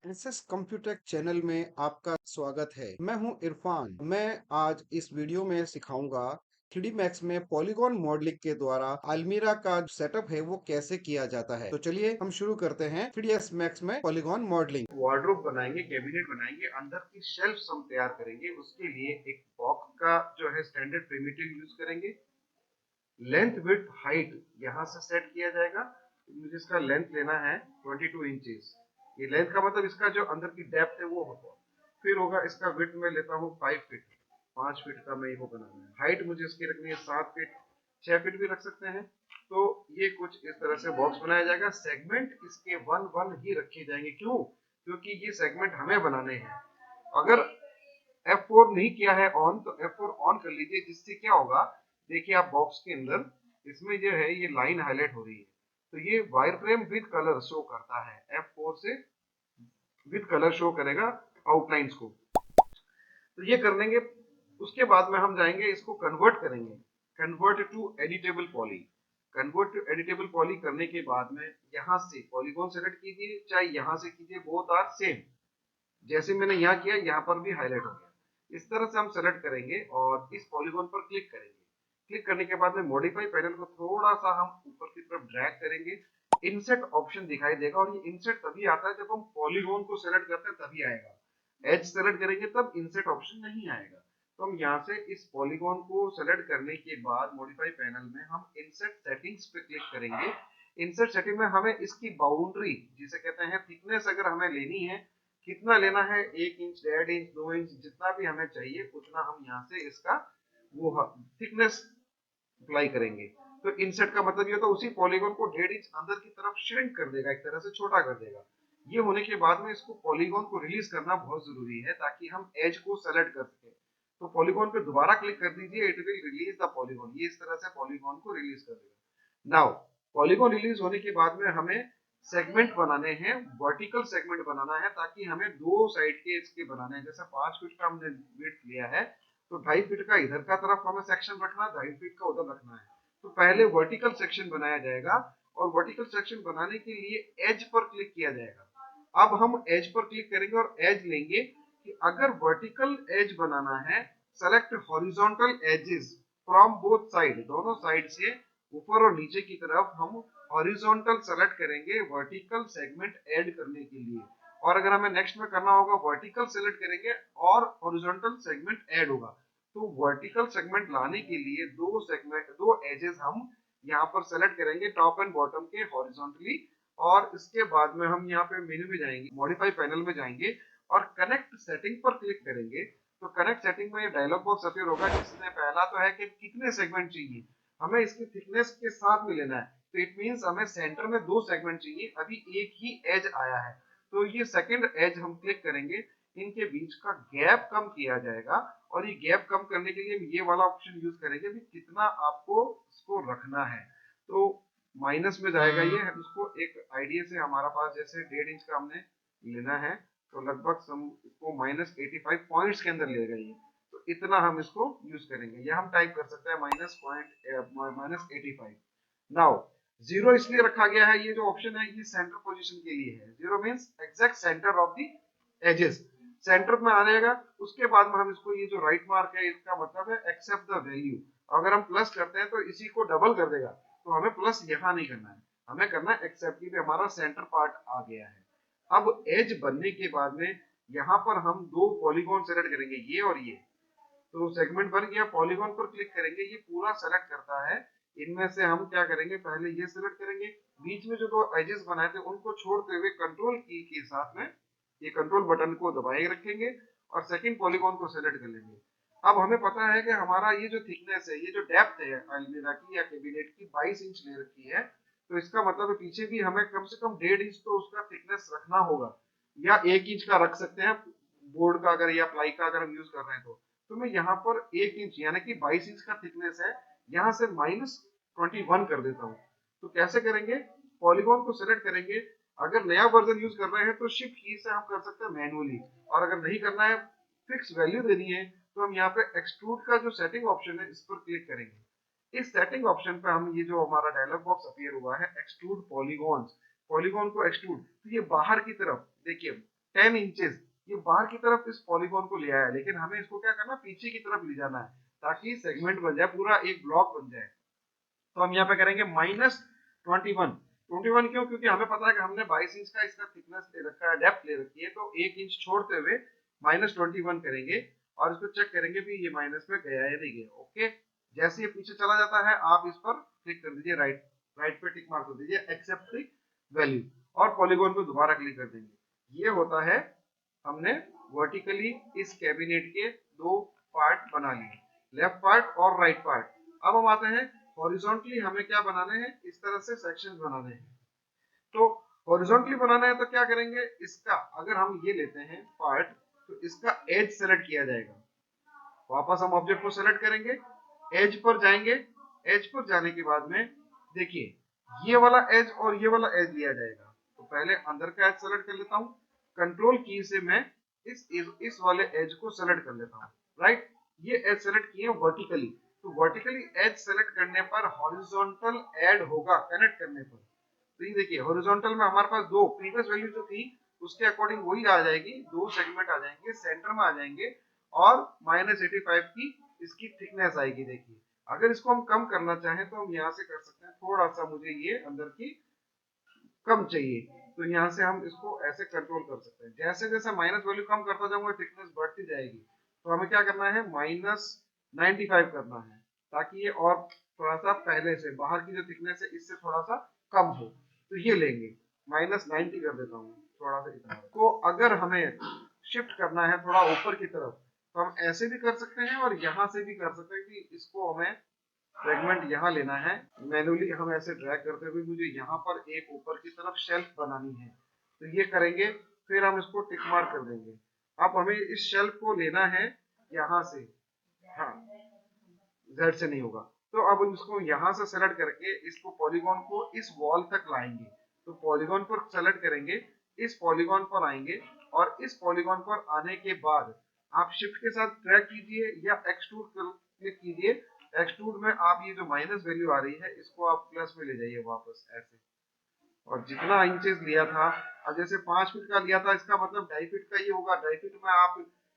SS कंप्यूटेक channel में आपका स्वागत है। मैं हूं इरफान। मैं आज इस वीडियो में सिखाऊंगा 3डी मैक्स में पॉलीगॉन मॉडलिंग के द्वारा अलमीरा का सेटअप है वो कैसे किया जाता है। तो चलिए हम शुरू करते हैं 3ds मैक्स में पॉलीगॉन मॉडलिंग। वार्डरोब बनाएंगे, कैबिनेट बनाएंगे, अंदर की शेल्फ हम तैयार करेंगे। उसके लिए एक बॉक्स का जो है स्टैंडर्ड प्रिमिटिव यूज करेंगे। लेंथ विड्थ हाइट यहाँ से सेट किया जाएगा। मुझे इसका लेंथ लेना है 22 इंचेस। ये लेंथ का मतलब इसका जो अंदर की डेप्थ है वो होगा। फिर होगा इसका विड्थ में लेता हूँ 5 फीट, 5 फीट का मैं ये बनाना है। हाइट मुझे इसकी रखनी है 7 फीट, 6 फीट भी रख सकते हैं। तो ये कुछ इस तरह से बॉक्स बनाया जाएगा। सेगमेंट इसके वन वन ही रखे जाएंगे। क्यों? क्योंकि ये सेगमेंट हमें बनाने हैं। अगर F4 नहीं किया है ऑन तो F4 ऑन कर लीजिए। जिससे क्या होगा, देखिए आप बॉक्स के अंदर इसमें जो है ये लाइन हाईलाइट हो रही है, तो ये wire frame with colour show करता है। F4 से विद कलर शो करेगा आउटलाइंस को। तो ये कर लेंगे। उसके बाद में हम जाएंगे, इसको कन्वर्ट करेंगे। Convert to editable poly. Convert to editable poly करने के बाद में यहाँ से पॉलीगॉन सेलेक्ट कीजिए, चाहे यहाँ से कीजिए, बोथ आर सेम। जैसे मैंने यहाँ किया, यहाँ पर भी हाईलाइट हो गया। इस तरह से हम सेलेक्ट करेंगे और इस पॉलीगॉन पर क्लिक करेंगे। क्लिक करने के बाद में मॉडिफाई पैनल को थोड़ा सा हम ऊपर की तरफ ड्रैग करेंगे। इंसर्ट ऑप्शन दिखाई देगा, और ये इंसर्ट तभी आता है जब हम पॉलीगॉन को सेलेक्ट करते हैं, तभी आएगा। एज सेलेक्ट करेंगे तब इंसर्ट ऑप्शन नहीं आएगा। तो हम यहाँ से इस पॉलीगॉन को सेलेक्ट करने के बाद मॉडिफाई पैनल में हम इंसर्ट सेटिंग्स पे क्लिक करेंगे। इंसर्ट सेटिंग में हमें इसकी बाउंड्री, जिसे कहते हैं थिकनेस, अगर हमें लेनी है, कितना लेना है, 1 इंच, 1.5 इंच, 2 इंच, जितना भी हमें चाहिए उतना हम यहाँ से इसका वो थिकनेस अप्लाई करेंगे। तो इंसर्ट का मतलब ये होता है उसी पॉलीगॉन को 1.5 इंच अंदर की तरफ श्रिंक कर देगा, एक तरह से छोटा कर देगा। ये होने के बाद में इसको पॉलीगॉन को रिलीज करना बहुत जरूरी है, ताकि हम एज को सेलेक्ट कर सके। तो पॉलीगॉन पे दोबारा क्लिक कर दीजिए, it will release the polygon. ये इस तरह से पॉलीगॉन को रिलीज कर देगा। नाउ पॉलीगॉन रिलीज होने के बाद में हमें सेगमेंट बनाने हैं, वर्टिकल सेगमेंट बनाना है, ताकि हमें दो साइड के इसके बनाने हैं। जैसे 5 फीट का हमने विड्थ लिया है, तो 2.5 फीट का इधर का तरफ हमें सेक्शन रखना है, 2.5 फीट का उधर रखना है। तो पहले वर्टिकल सेक्शन बनाया जाएगा, और वर्टिकल सेक्शन बनाने के लिए एज पर क्लिक किया जाएगा। अब हम एज पर क्लिक करेंगे और एज लेंगे कि अगर वर्टिकल एज बनाना है, select horizontal edges from both side. दोनों साइड से ऊपर और नीचे की तरफ हम हॉरिजॉन्टल सेलेक्ट करेंगे वर्टिकल सेगमेंट ऐड करने के लिए। और अगर हमें नेक्स्ट में करना होगा, वर्टिकल सेलेक्ट करेंगे और हॉरिजॉन्टल सेगमेंट ऐड होगा। तो वर्टिकल सेगमेंट लाने के लिए दो सेगमेंट, दो एजेस हम यहाँ पर सेलेक्ट करेंगे, टॉप एंड बॉटम के हॉरिजॉन्टली। और इसके बाद में हम यहाँ पे मेन्यू में जाएंगे, मॉडिफाई पैनल में जाएंगे और कनेक्ट सेटिंग पर क्लिक करेंगे। तो कनेक्ट सेटिंग में ये डायलॉग बॉक्स अपीयर होगा, जिसमें पहला तो है कि कितने सेगमेंट चाहिए, हमें इसकी थिकनेस के साथ में लेना है। तो इट मींस हमें सेंटर में दो सेगमेंट चाहिए, अभी एक ही एज आया है। तो ये सेकंड एज हम क्लिक करेंगे, इनके बीच का गैप कम किया जाएगा। और ये गैप कम करने के लिए ये वाला ऑप्शन यूज करेंगे भी कितना आपको इसको रखना है। तो माइनस में जाएगा ये, उसको एक आइडिया से हमारा पास जैसे 1.5 इंच का हमने लेना है, तो लगभग हम इसको -85 पॉइंट्स के अंदर ले गए। तो इतना हम इसको यूज करेंगे, या हम टाइप कर सकते हैं -85। नाउ जीरो इसलिए रखा गया है, ये जो ऑप्शन है ये सेंटर पोजीशन के लिए है। Zero means exact centre of the edges, centre में आ जाएगा। उसके बाद में हम इसको, ये जो राइट मार्क है इसका मतलब है एक्सेप्ट द वैल्यू। अगर हम प्लस करते हैं तो इसी को डबल कर देगा, तो हमें प्लस यहाँ नहीं करना है, हमें करना है एक्सेप्ट, की हमारा सेंटर पार्ट आ गया है। अब एज बनने के बाद में यहाँ पर हम दो पॉलीगॉन सेलेक्ट करेंगे, ये और ये। तो सेगमेंट बन गया, पॉलीगॉन पर क्लिक करेंगे, ये पूरा सेलेक्ट करता है। इनमें से हम क्या करेंगे, पहले ये सेलेक्ट करेंगे, बीच में जो दो एजेस बनाए थे उनको छोड़ते हुए कंट्रोल की के साथ में ये कंट्रोल बटन को दबाए रखेंगे और सेकंड पॉलीगॉन को सेलेक्ट कर लेंगे। अब हमें पता है कि हमारा ये जो थिकनेस है, ये जो डेप्थ है अलमीरा की या कैबिनेट की 22 इंच ले रखी है। तो इसका मतलब है पीछे भी हमें कम से कम 1.5 इंच तो उसका थिकनेस रखना होगा, या 1 इंच का रख सकते हैं बोर्ड का अगर, या प्लाई का अगर हम यूज कर रहे हैं तो मैं यहाँ पर 1 इंच यानी कि 22 इंच का थिकनेस है, यहाँ से -21 कर देता हूँ। तो कैसे करेंगे, पॉलीगॉन को सेलेक्ट करेंगे। अगर नया वर्जन यूज कर रहे हैं तो शिफ्ट की से हम कर सकते हैं मैनुअली, और अगर नहीं करना है, फिक्स वैल्यू देनी है, तो हम यहाँ पे एक्सट्रूड का जो सेटिंग ऑप्शन है इस पर क्लिक करेंगे। इस सेटिंग ऑप्शन पे हम, ये जो हमारा डायलॉग बॉक्स अपीयर हुआ है एक्सट्रूड पॉलीगॉन्स, पॉलीगॉन को एक्सट्रूड, तो ये बाहर की तरफ देखिए, 10 इंचेस ये बाहर की तरफ इस पॉलीगॉन को ले आया, लेकिन हमें इसको क्या करना, पीछे की तरफ ले जाना है ताकि सेगमेंट बन जाए, पूरा एक ब्लॉक बन जाए। तो हम यहाँ पे करेंगे -21। 21 क्यों? क्योंकि हमें पता है कि हमने 22 इंच का इसका थिकनेस ले रखा है, डेप्थ ले रखी है, तो 1 इंच छोड़ते हुए -21 करेंगे और इसको चेक करेंगे भी ये माइनस में गया या नहीं गया। ओके, जैसे ये पीछे चला जाता है आप इस पर क्लिक कर दीजिए, राइट पे टिक मार्क कर दीजिए, एक्सेप्ट द वैल्यू, और पॉलीगॉन पे दोबारा क्लिक कर देंगे। ये होता है, हमने वर्टिकली इस कैबिनेट के दो पार्ट बना लिए, लेफ्ट पार्ट और राइट पार्ट। अब हम आते हैं हॉरिजॉन्टली, हमें क्या बनाने हैं, इस तरह से सेक्शंस बनाने हैं। तो हॉरिजॉन्टली बनाना है तो क्या करेंगे, इसका अगर हम ये लेते हैं पार्ट, तो इसका एज सेलेक्ट किया जाएगा। वापस हम ऑब्जेक्ट को सेलेक्ट करेंगे, एज पर जाएंगे, एज पर जाने के बाद में देखिए ये वाला एज और ये वाला एज लिया जाएगा। तो पहले अंदर का एज सेलेक्ट कर लेता हूँ, कंट्रोल की से मैं इस वाले एज को सेलेक्ट कर लेता हूँ। राइट, ये एज सेलेक्ट किए वर्टिकली, तो वर्टिकली एज सेलेक्ट करने पर हॉरिजॉन्टल ऐड होगा कनेक्ट करने पर। तो ये देखिए हॉरिजॉन्टल में हमारे पास दो प्रीवियस वैल्यू जो थी उसके अकॉर्डिंग वही आ जाएगी, दो सेगमेंट आ जाएंगे, सेंटर में आ जाएंगे, और -85 की इसकी थिकनेस आएगी। देखिए अगर इसको हम कम करना चाहें तो हम यहाँ से कर सकते हैं, थोड़ा सा मुझे ये अंदर की कम चाहिए, तो यहाँ से हम इसको ऐसे कंट्रोल कर सकते हैं। जैसे जैसे माइनस वैल्यू कम करता जाऊंगा थिकनेस बढ़ती जाएगी, तो हमें क्या करना है, -95 करना है, ताकि ये और थोड़ा सा पहले से बाहर की जो थिकनेस है इससे थोड़ा सा कम हो। तो ये लेंगे, -90 कर देता हूँ, थोड़ा सा इतना। तो अगर हमें शिफ्ट करना है थोड़ा ऊपर की तरफ, तो हम ऐसे भी कर सकते हैं और यहाँ से भी कर सकते हैं कि इसको हमें फ्रेगमेंट यहाँ लेना है, मैनुअली हम ऐसे ड्रैग करते हुए मुझे यहाँ पर एक ऊपर की तरफ शेल्फ बनानी है, तो ये करेंगे, फिर हम इसको टिक मार्क कर देंगे। अब हमें इस शेल्फ को लेना है यहाँ से, हाँ जेड से नहीं होगा, तो अब इसको यहाँ से सेलेक्ट करके इसको पॉलीगॉन को इस वॉल तक लाएंगे। तो पॉलीगॉन पर सेलेक्ट करेंगे, इस पॉलीगॉन पर आएंगे, और इस पॉलीगॉन पर आने के बाद आप शिफ्ट के साथ ड्रैग कीजिए या एक्सट्रूड क्लिक कीजिए। एक्सट्रूड में आप ये जो माइनस वैल्यू आ रही है इसको आप प्लस में ले जाइए वापस ऐसे, और जितना इंचेस लिया था, अब जैसे 5 फीट का लिया था, इसका मतलब 2.5 फीट का ही होगा। 2.5 फीट में आप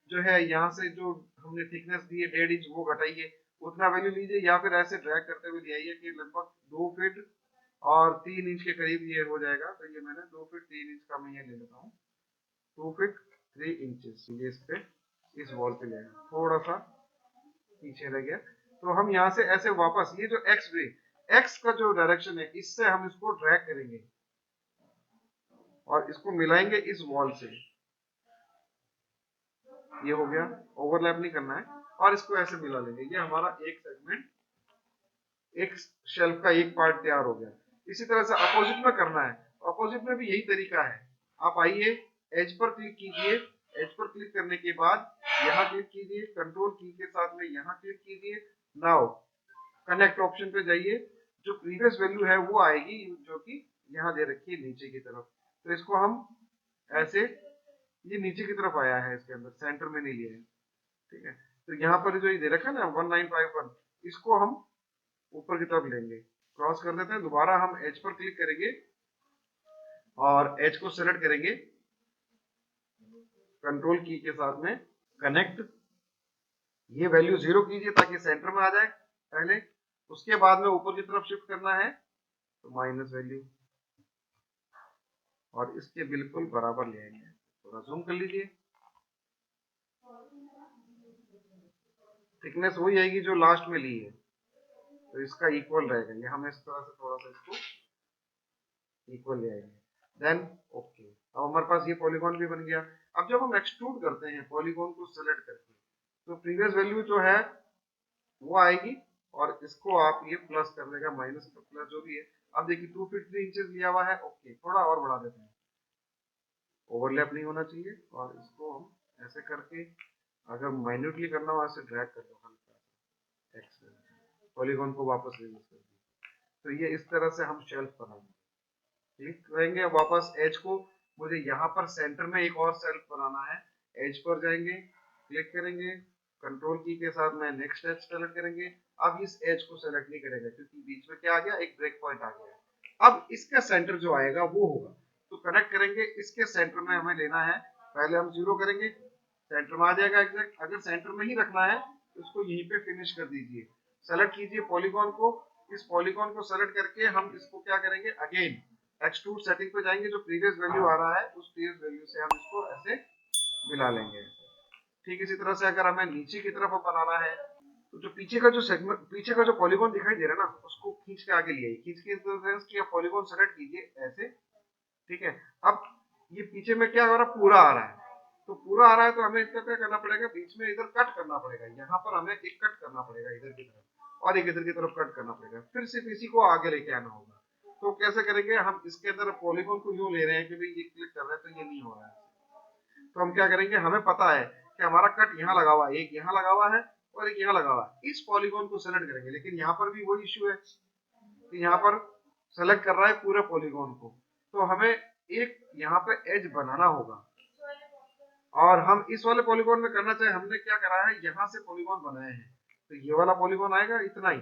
जो है यहाँ से जो हमने थिकनेस दी है 1.5 इंच वो घटाइए, उतना वैल्यू लीजिए, या फिर ऐसे ड्रैग करते हुए ले आइए कि लगभग 2 फीट और 3 इंच के करीब ये हो जाएगा। तो ये मैंने 2 फीट 3 इंच का मैं ये ले लेता हूँ, 2 फीट 3 इंचेस ये इस पे इस वॉल पे ले आया, थोड़ा सा पीछे रह गया। तो हम यहाँ से ऐसे वापस ये जो एक्स का जो डायरेक्शन है इससे हम इसको ड्रैग करेंगे और इसको मिलाएंगे इस वॉल से। ये हो गया, ओवरलैप नहीं करना है, और इसको ऐसे मिला लेंगे। ये हमारा एक सेगमेंट, एक शेल्फ का एक पार्ट तैयार हो गया। इसी तरह से अपोजिट में करना है, अपोजिट में भी यही तरीका है। आप आइए, एज पर क्लिक कीजिए, एज पर क्लिक करने के बाद यहाँ क्लिक कीजिए, कंट्रोल की के साथ में यहाँ क्लिक कीजिए। नाउ कनेक्ट ऑप्शन पे जाइए, जो प्रीवियस वैल्यू है वो आएगी जो कि यहाँ दे रखी है नीचे की तरफ। तो इसको हम ऐसे, ये नीचे की तरफ आया है, इसके अंदर सेंटर में नहीं लिया है, ठीक है। तो यहाँ पर जो ये दे रखा है ना 1951, इसको हम ऊपर की तरफ लेंगे, क्रॉस कर देते हैं। दोबारा हम एज पर क्लिक करेंगे और एज को सेलेक्ट करेंगे, कंट्रोल की के साथ में कनेक्ट, ये वैल्यू 0 कीजिए ताकि सेंटर में आ जाए पहले। उसके बाद में ऊपर की तरफ शिफ्ट करना है, तो माइनस वैल्यू, और इसके बिल्कुल बराबर ले आएंगे। थोड़ा जूम कर लीजिए, थिकनेस वही आएगी जो लास्ट में ली है, तो इसका इक्वल रहेगा। ये हम इस तरह से थोड़ा सा इसको इक्वल ले आएंगे, देन ओके। अब हमारे पास ये पॉलीगॉन भी बन गया। अब जब हम एक्सट्रूड करते हैं पॉलीगॉन को सेलेक्ट करके, तो प्रीवियस वैल्यू जो है वो आएगी, और इसको आप ये प्लस कर देगा, माइनस का प्लस जो भी है। अब देखिए 2 फीट 3 इंचेस लिया हुआ है, ओके, थोड़ा और बढ़ा देते हैं, ओवरलैप नहीं होना चाहिए, और इसको हम ऐसे करके अगर माइन्यूटली करना हो ऐसे ड्रैग कर दो हल्का एक्स, पॉलीगॉन को वापस रिलीज कर दिया। तो ये इस तरह से हम शेल्फ बनाएंगे। क्लिक करेंगे वापस एज को, मुझे यहाँ पर सेंटर में एक और शेल्फ बनाना है। एज पर जाएंगे, क्लिक करेंगे, कंट्रोल की के साथ में नेक्स्ट एज सेलेक्ट करेंगे। अब इस एज को सेलेक्ट नहीं करेगा क्योंकि बीच में क्या आ गया, एक ब्रेक पॉइंट आ गया। अब इसका सेंटर जो आएगा वो होगा, तो कनेक्ट करेंगे, इसके सेंटर में हमें लेना है पहले हम 0 करेंगे, सेंटर में आ जाएगा एग्जैक्ट। अगर सेंटर में ही रखना है तो इसको यहीं पे फिनिश कर दीजिए। सेलेक्ट कीजिए पॉलीगॉन को, इस पॉलीगॉन को सेलेक्ट करके हम इसको क्या करेंगे, अगेन एक्सट्रूड सेटिंग पे जाएंगे, जो प्रीवियस वैल्यू आ रहा है उस प्रीवियस वैल्यू से हम इसको ऐसे मिला लेंगे। ठीक इसी तरह से अगर हमें नीचे की तरफ बनाना है तो जो पीछे का जो सेगमेंट, पीछे का जो पॉलीगॉन दिखाई दे रहा है ना, उसको खींच के आगे ले आइए। खींच के सेंस कि पॉलीगॉन सेलेक्ट कीजिए ऐसे, ठीक है। अब ये पीछे में क्या हो रहा है, पूरा आ रहा है, तो पूरा आ रहा है तो हमें इसका क्या करना पड़ेगा, बीच में इधर कट करना पड़ेगा। यहाँ पर हमें एक कट करना पड़ेगा इधर की तरफ, और एक इधर की तरफ कट करना पड़ेगा, फिर सिर्फ इसी को आगे लेके आना होगा। तो कैसे करेंगे, हम इसके अंदर पॉलीगॉन को यूं ले रहे हैं कि भाई ये क्लिक कर रहे हैं तो ये नहीं हो रहा है, तो हम क्या करेंगे, हमें पता है कि हमारा कट यहाँ लगा हुआ है, एक यहाँ लगा हुआ है और एक यहाँ लगा हुआ है, इस पॉलीगॉन को सेलेक्ट करेंगे। लेकिन यहाँ पर भी वही इश्यू है कि यहाँ पर सेलेक्ट कर रहा है पूरे पॉलीगॉन को, तो हमें एक यहाँ पे एज बनाना होगा। और हम इस वाले पॉलीगॉन में करना चाहे, हमने क्या करा है, यहाँ से पॉलीगॉन बनाए हैं, तो ये वाला पॉलीगॉन आएगा इतना ही,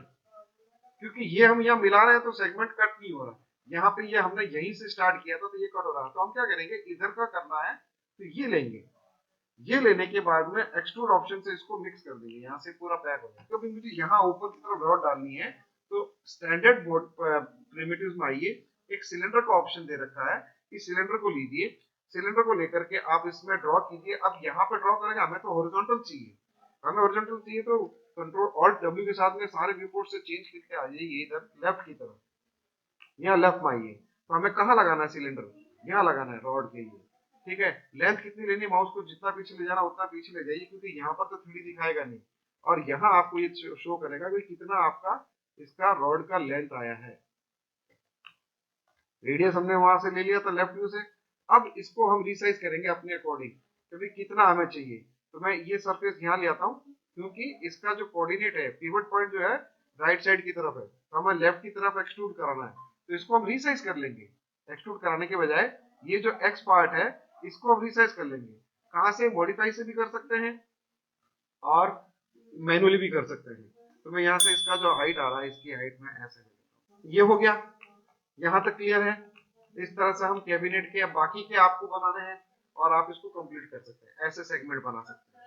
क्योंकि ये हम यहाँ मिला रहे हैं तो सेगमेंट कट नहीं हो रहा। यहाँ पे ये हमने यहीं से स्टार्ट किया था तो ये कट हो रहा है, तो हम क्या करेंगे, इधर का करना है तो ये लेंगे। ये लेने के बाद में एक्सट्रूड ऑप्शन से इसको मिक्स कर देंगे, यहाँ से पूरा पैक हो जाएगा। तो अभी मुझे यहाँ ऊपर की तरफ डॉट डालनी है, तो स्टैंडर्ड बोर्ड प्रिमिटिव्स में आइए, एक सिलेंडर का ऑप्शन दे रखा है, इस सिलेंडर को लीजिए, सिलेंडर को लेकर के आप इसमें ड्रॉ कीजिए। अब यहाँ पे ड्रॉ करेंगे, हमें तो हॉरिजॉन्टल चाहिए, हमें हॉरिजॉन्टल चाहिए तो कंट्रोल ऑल्ट डब्ल्यू के साथ में सारे व्यू पोर्ट से चेंज करके आ जाइए इधर लेफ्ट की तरफ, यहाँ लेफ्ट में आइए। तो हमें कहाँ लगाना है सिलेंडर, यहाँ लगाना है रॉड के लिए, ठीक है। लेंथ कितनी लेनी है, माउस को जितना पीछे ले जाना उतना पीछे ले जाइए, क्योंकि यहाँ पर तो 3D दिखाएगा नहीं, और यहाँ आपको ये शो करेगा कि कितना आपका इसका रॉड का लेंथ आया है। रेडियस हमने वहां से ले लिया था लेफ्ट व्यू से, अब इसको हम रिसाइज करेंगे अपने अकॉर्डिंग, क्योंकि कितना हमें चाहिए। तो मैं ये सरफेस यहाँ ले आता हूँ, क्योंकि इसका जो कोऑर्डिनेट है, पिवट पॉइंट जो है राइट साइड की तरफ है, तो हमें लेफ्ट की तरफ एक्सट्रूड कराना है, तो इसको हम रिसाइज कर लेंगे। एक्सट्रूड कराने के बजाय ये जो एक्स पार्ट है इसको हम रिसाइज कर लेंगे। कहाँ से, मॉडिफाई से भी कर सकते हैं और मैनुअली भी कर सकते हैं। तो मैं यहाँ से इसका जो हाइट आ रहा है, इसकी हाइट में ऐसे ले लेता हूँ। ये हो गया, यहाँ तक क्लियर है। इस तरह से हम कैबिनेट के बाकी के आपको बनाने हैं और आप इसको कंप्लीट कर सकते हैं, ऐसे सेगमेंट बना सकते हैं।